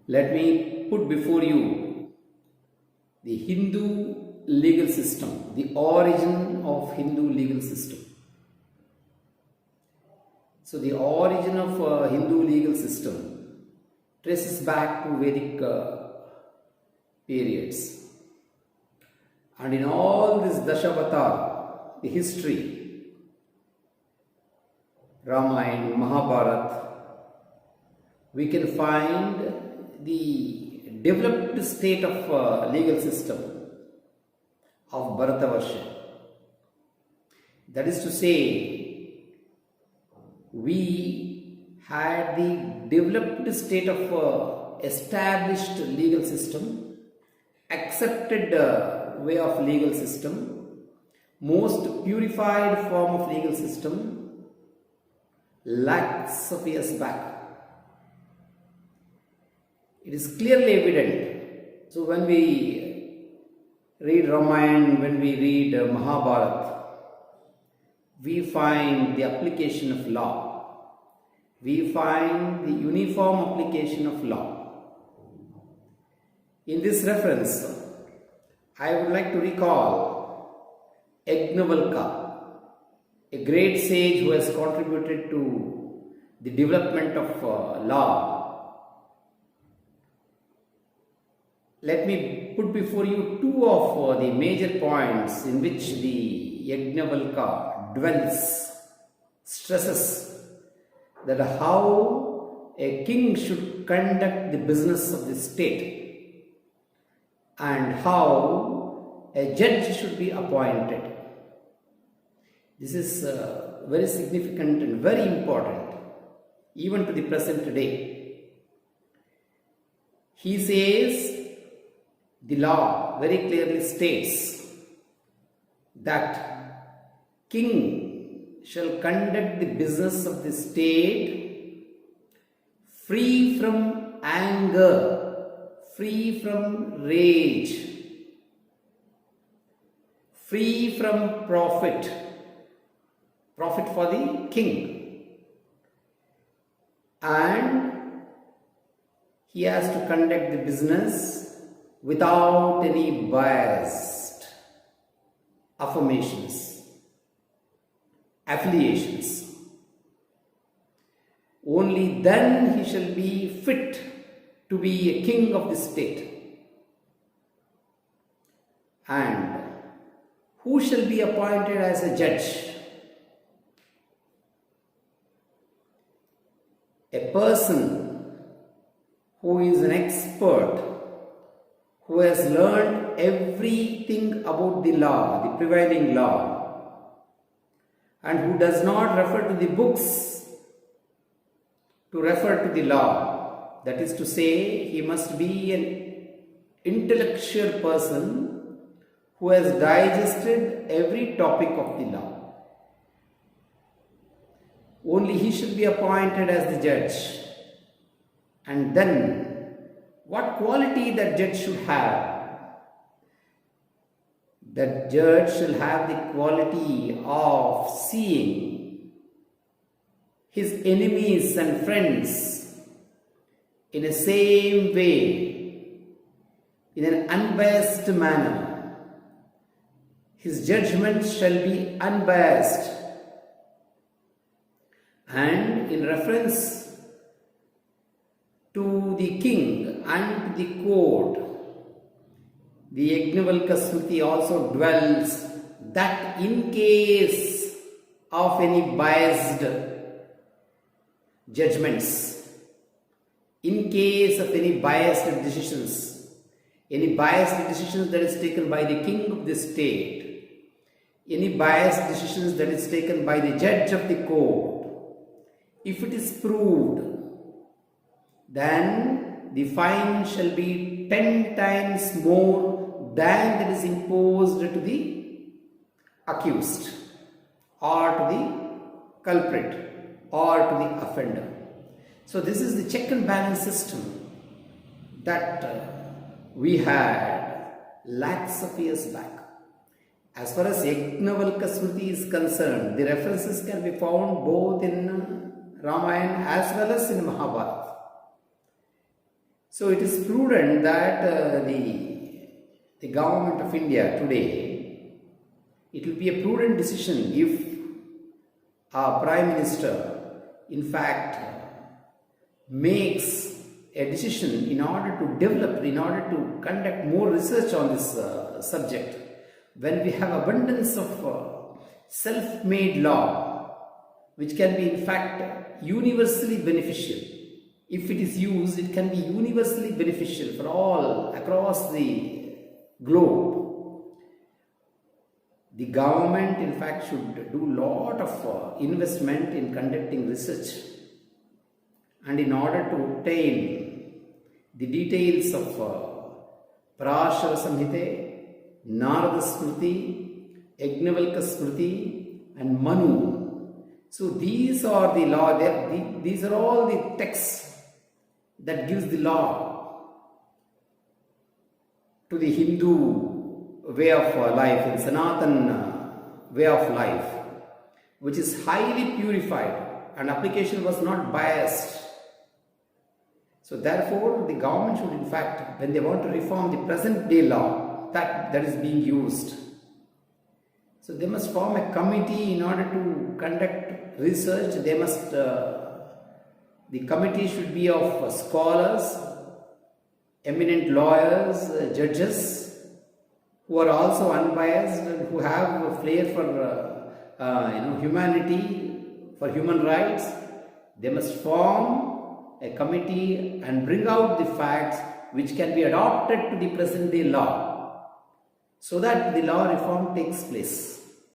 Let me put before you the Hindu legal system, the origin of Hindu legal system. So the origin of Hindu legal system traces back to Vedic periods. And in all this Dashavatar, the history, Ramayana, Mahabharata, we can find the developed state of legal system of Bharatavarsha. That is to say, we had the developed state of established legal system, accepted way of legal system, most purified form of legal system, lakhs of years back. It is clearly evident. So when we read Ramayana, when we read Mahabharata, we find the application of law. We find the uniform application of law. In this reference, I would like to recall YAGNAVALKA, a great sage who has contributed to the development of law. Let me put before you two of the major points in which the YAGNAVALKA dwells, stresses that how a king should conduct the business of the state and how a judge should be appointed. This is very significant and very important even to the present day. He says, the law very clearly states that king shall conduct the business of the state free from anger, free from rage, free from profit for the king, and he has to conduct the business without any biased affirmations, affiliations. Only then he shall be fit to be a king of the state. And who shall be appointed as a judge? A person who is an expert, who has learned everything about the law, the prevailing law, and who does not refer to the books to refer to the law. That is to say, he must be an intellectual person who has digested every topic of the law. Only he should be appointed as the judge. And then what quality that judge should have? That judge shall have the quality of seeing his enemies and friends in the same way, in an unbiased manner. His judgment shall be unbiased. And in reference to the king and to the court, the YAGNAVALKA SMRITI also dwells that in case of any biased judgments, in case of any biased decisions that is taken by the king of the state, any biased decisions that is taken by the judge of the court, if it is proved, then the fine shall be 10 times more than that is imposed to the accused or to the culprit or to the offender. So this is the check and balance system that we had lakhs of years back. As far as YAGNAVALKA SMRITI is concerned, the references can be found both in Ramayana as well as in Mahabharata. So it is prudent that the government of India today, it will be a prudent decision if our Prime Minister in fact makes a decision in order to develop, in order to conduct more research on this subject. When we have abundance of self-made law, which can be in fact universally beneficial. If it is used, it can be universally beneficial for all across the globe. The government in fact should do a lot of investment in conducting research, and in order to obtain the details of Parashara Samhite, Narada Smriti, YAGNAVALKA Smriti and Manu. So these are the law, these are all the texts that gives the law to the Hindu way of life, in Sanatan way of life, which is highly purified and application was not biased. So therefore the government should in fact, when they want to reform the present day law that is being used, so they must form a committee in order to conduct research. They must, the committee should be of scholars, eminent lawyers, judges, who are also unbiased and who have a flair for humanity, for human rights. They must form a committee and bring out the facts which can be adopted to the present day law, so that the law reform takes place.